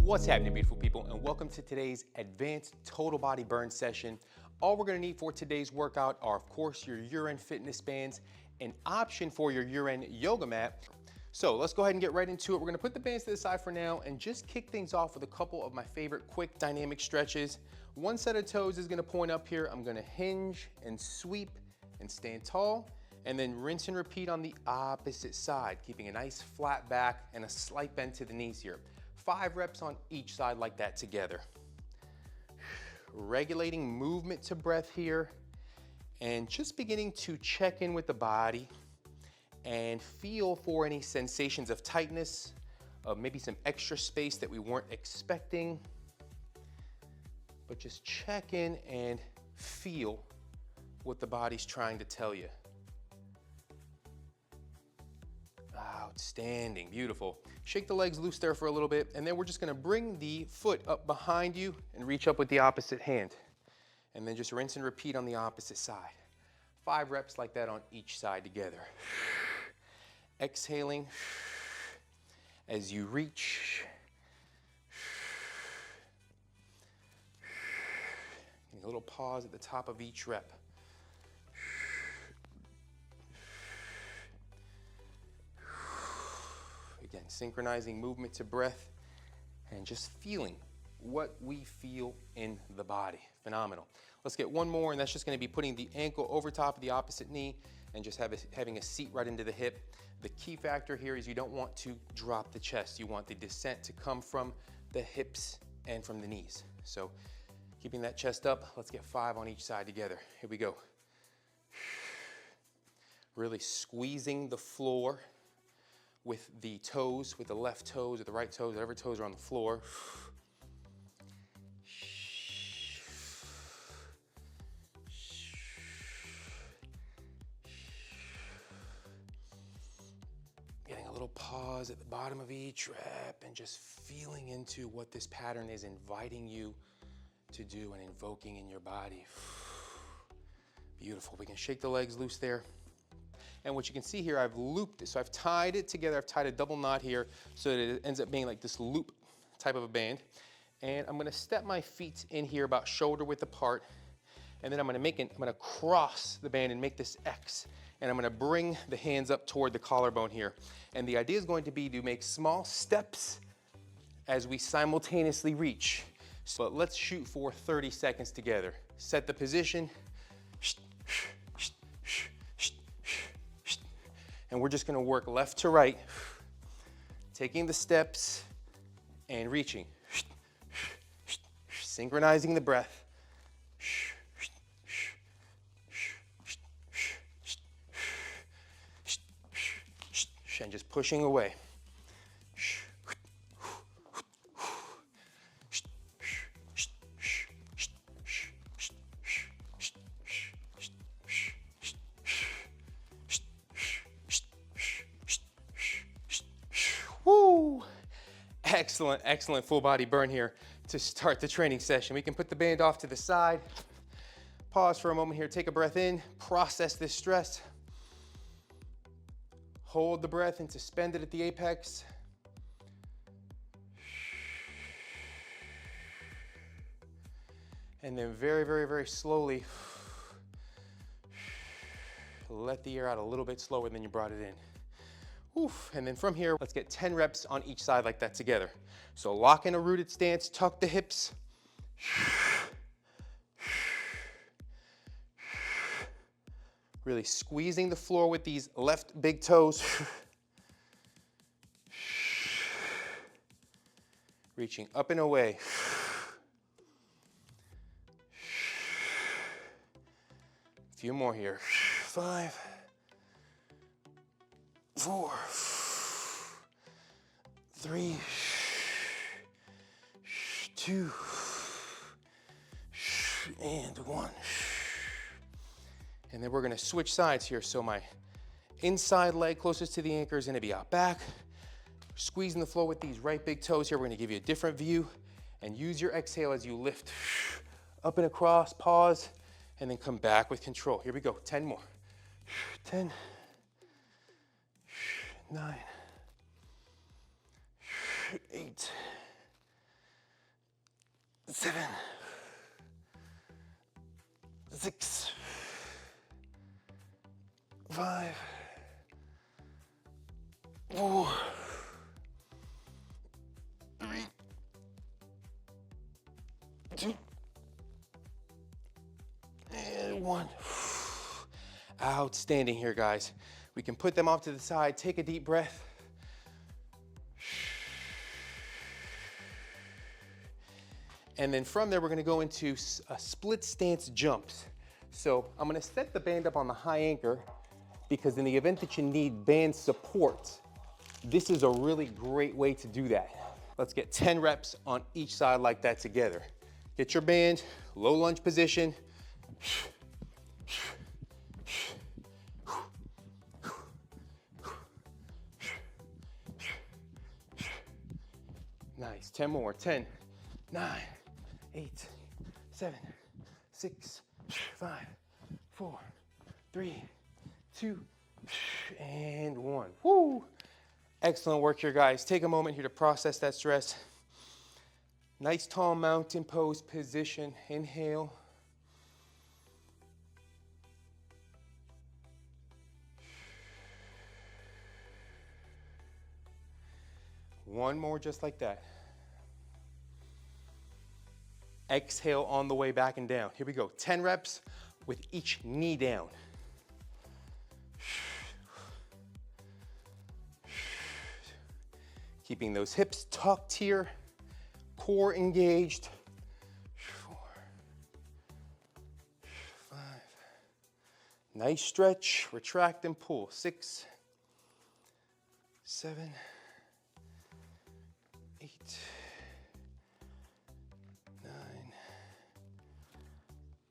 What's happening, beautiful people, and welcome to today's advanced total body burn session. All we're gonna need for today's workout are, of course, your YUREN fitness bands, an option for your YUREN yoga mat. So let's go ahead and get right into it. We're gonna put the bands to the side for now and just kick things off with a couple of my favorite quick dynamic stretches. One set of toes is gonna point up here. I'm gonna hinge and sweep and stand tall, and then rinse and repeat on the opposite side, keeping a nice flat back and a slight bend to the knees here. 5 reps on each side like that together. Regulating movement to breath here, and just beginning to check in with the body and feel for any sensations of tightness, of maybe some extra space that we weren't expecting. But just check in and feel what the body's trying to tell you. Outstanding, beautiful. Shake the legs loose there for a little bit, and then we're just gonna bring the foot up behind you and reach up with the opposite hand. And then just rinse and repeat on the opposite side. 5 reps like that on each side together. Exhaling as you reach. Getting a little pause at the top of each rep. Again, synchronizing movement to breath and just feeling what we feel in the body. Phenomenal. Let's get one more, and that's just gonna be putting the ankle over top of the opposite knee and just having a seat right into the hip. The key factor here is you don't want to drop the chest. You want the descent to come from the hips and from the knees. So keeping that chest up, let's get 5 on each side together. Here we go. Really squeezing the floor with the toes, with the left toes or the right toes, whatever toes are on the floor. Getting a little pause at the bottom of each rep and just feeling into what this pattern is inviting you to do and invoking in your body. Beautiful. We can shake the legs loose there. And what you can see here, I've looped it. So I've tied it together. I've tied a double knot here so that it ends up being like this loop type of a band. And I'm gonna step my feet in here about shoulder width apart. And then I'm gonna cross the band and make this X. And I'm gonna bring the hands up toward the collarbone here. And the idea is going to be to make small steps as we simultaneously reach. But let's shoot for 30 seconds together. Set the position. And we're just gonna work left to right, taking the steps and reaching. Synchronizing the breath. And just pushing away. Woo! Excellent, excellent full body burn here to start the training session. We can put the band off to the side. Pause for a moment here, take a breath in, process this stress. Hold the breath and suspend it at the apex. And then very, very, very slowly, let the air out a little bit slower than you brought it in. Oof. And then from here, let's get 10 reps on each side like that together. So lock in a rooted stance, tuck the hips. Really squeezing the floor with these left big toes. Reaching up and away. A few more here. 5, 4, 3, 2, and 1. And then we're gonna switch sides here. So my inside leg closest to the anchor is gonna be out back. Squeezing the floor with these right big toes here. We're gonna give you a different view and use your exhale as you lift up and across, pause, and then come back with control. Here we go, 10 more. 10, 9, 8, 7, 6, 5, 4, 3, 2, and 1. Outstanding here, guys. We can put them off to the side, take a deep breath. And then from there, we're gonna go into split stance jumps. So I'm gonna set the band up on the high anchor because in the event that you need band support, this is a really great way to do that. Let's get 10 reps on each side like that together. Get your band, low lunge position. Nice, 10 more, 10, 9, 8, 7, 6, 5, 4, 3, 2, and 1. Woo! Excellent work here, guys. Take a moment here to process that stress. Nice tall mountain pose position. Inhale. One more just like that. Exhale on the way back and down. Here we go. 10 reps with each knee down. Keeping those hips tucked here, core engaged. 4, 5. Nice stretch, retract and pull. 6, 7, 8, 9,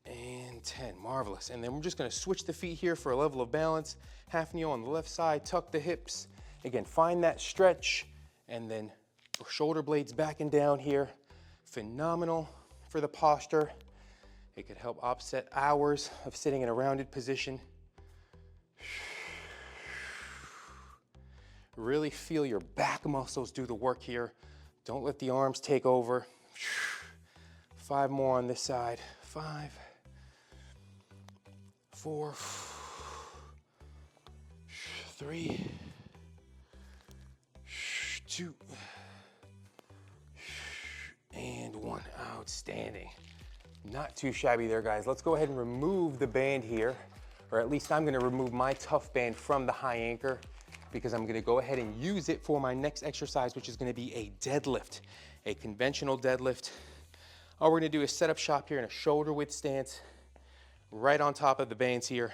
and 10. Marvelous. And then we're just gonna switch the feet here for a level of balance. Half knee on the left side, tuck the hips. Again, find that stretch, and then shoulder blades back and down here. Phenomenal for the posture. It could help offset hours of sitting in a rounded position. Really feel your back muscles do the work here. Don't let the arms take over. 5 more on this side. 5, 4, 3, 2, and 1. Outstanding. Not too shabby there, guys. Let's go ahead and remove the band here, or at least I'm gonna remove my tough band from the high anchor because I'm gonna go ahead and use it for my next exercise, which is gonna be a deadlift, a conventional deadlift. All we're gonna do is set up shop here in a shoulder width stance, right on top of the bands here.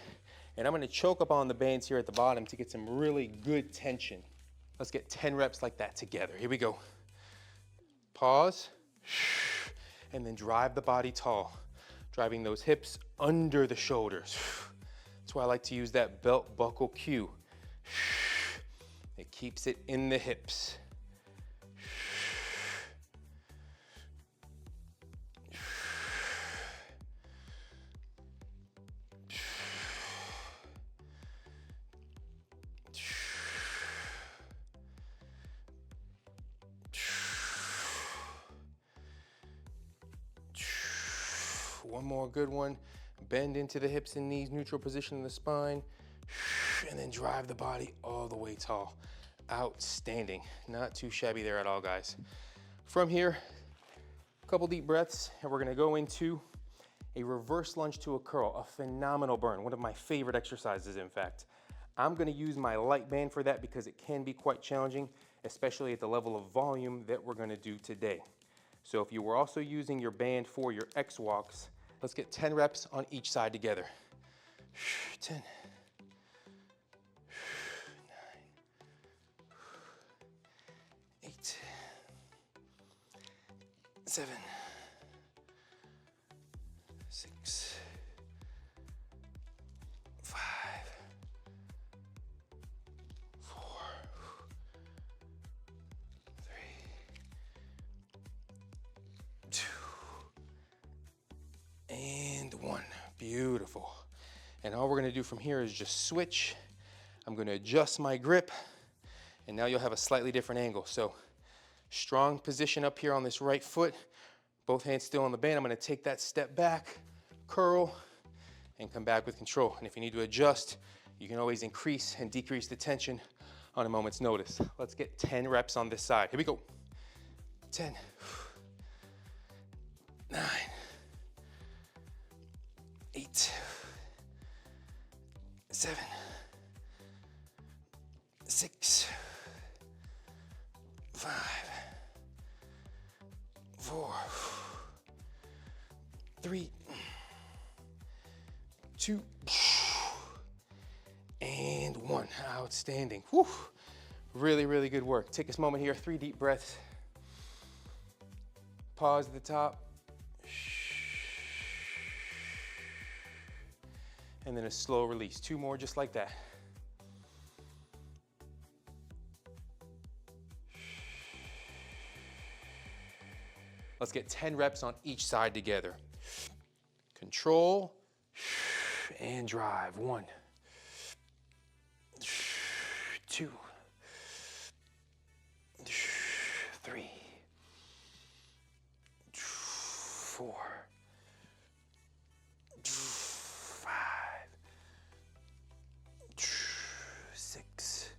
And I'm gonna choke up on the bands here at the bottom to get some really good tension. Let's get 10 reps like that together. Here we go. Pause, and then drive the body tall, driving those hips under the shoulders. That's why I like to use that belt buckle cue. It keeps it in the hips. One more good one. Bend into the hips and knees, neutral position in the spine, and then drive the body all the way tall. Outstanding. Not too shabby there at all, guys. From here, a couple deep breaths, and we're gonna go into a reverse lunge to a curl, a phenomenal burn, one of my favorite exercises, in fact. I'm gonna use my light band for that because it can be quite challenging, especially at the level of volume that we're gonna do today. So if you were also using your band for your X walks, let's get 10 reps on each side together. 10, 9, 8, 7, 6, 5, 4, 3, 2, and 1. Beautiful. And all we're gonna do from here is just switch. I'm gonna adjust my grip, and now you'll have a slightly different angle. So strong position up here on this right foot, Both hands still on the band. I'm gonna take that step back, curl, and come back with control. And if you need to adjust, you can always increase and decrease the tension on a moment's notice. Let's get 10 reps on this side. Here we go. 10, 9, 8, 7, 6, 5, 4, 3, 2, and 1. Outstanding. Whew. Really, really good work. Take this moment here, 3 deep breaths. Pause at the top. And then a slow release. 2 more just like that. Let's get 10 reps on each side together. Control and drive. 1, 2, 3, 4, 5, 6,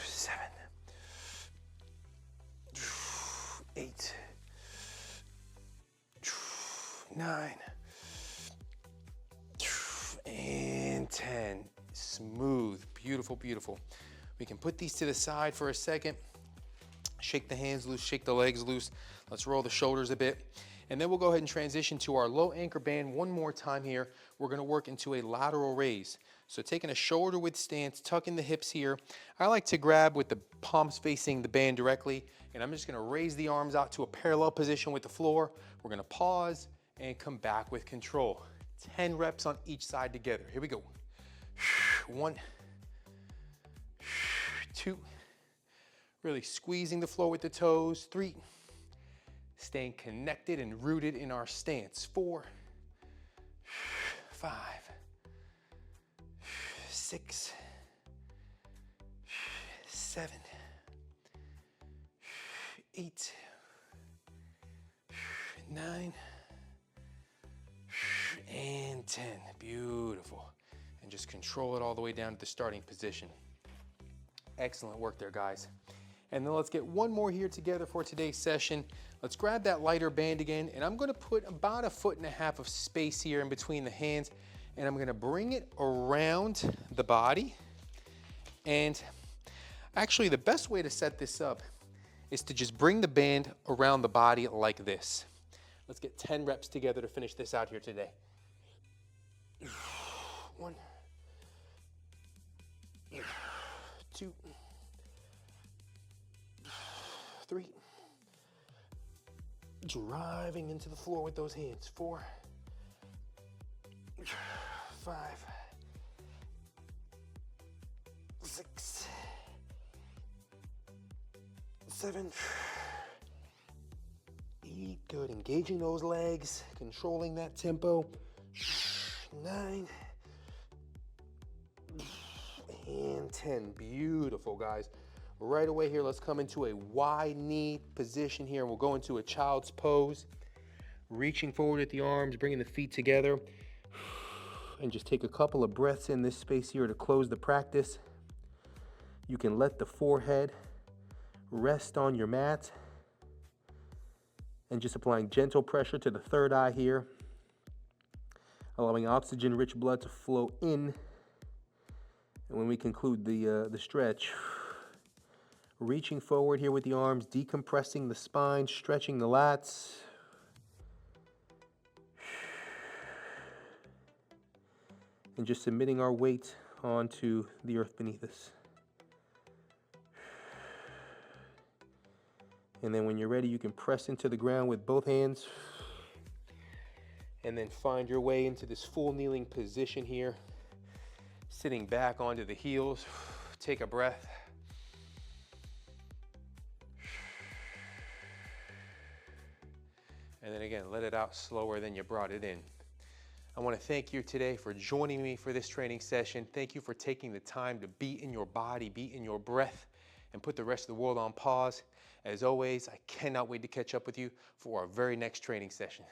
7, 8, 9, and 10. Smooth, beautiful, beautiful. We can put these to the side for a second. Shake the hands loose, shake the legs loose. Let's roll the shoulders a bit. And then we'll go ahead and transition to our low anchor band one more time here. We're gonna work into a lateral raise. So taking a shoulder width stance, tucking the hips here. I like to grab with the palms facing the band directly, and I'm just gonna raise the arms out to a parallel position with the floor. We're gonna pause and come back with control. 10 reps on each side together. Here we go. 1, 2, really squeezing the floor with the toes. 3, staying connected and rooted in our stance. 4, 5, 6, 7, 8, 9, and 10. Beautiful. And just control it all the way down to the starting position. Excellent work there, guys. And then let's get one more here together for today's session. Let's grab that lighter band again, and I'm gonna put about 1.5 feet of space here in between the hands, and I'm gonna bring it around the body. And actually, the best way to set this up is to just bring the band around the body like this. Let's get 10 reps together to finish this out here today. 1, 2, 3, driving into the floor with those hands. 4, 5, 6, 7, 8, good, engaging those legs, controlling that tempo. 9, and 10, beautiful, guys. Right away here, let's come into a wide knee position here, and we'll go into a child's pose. Reaching forward at the arms, bringing the feet together, and just take a couple of breaths in this space here to close the practice. You can let the forehead rest on your mat, and just applying gentle pressure to the third eye here, allowing oxygen-rich blood to flow in. And when we conclude the stretch, reaching forward here with the arms, decompressing the spine, stretching the lats. And just submitting our weight onto the earth beneath us. And then when you're ready, you can press into the ground with both hands. And then find your way into this full kneeling position here. Sitting back onto the heels. Take a breath. And then again, let it out slower than you brought it in. I want to thank you today for joining me for this training session. Thank you for taking the time to be in your body, be in your breath, and put the rest of the world on pause. As always, I cannot wait to catch up with you for our very next training session.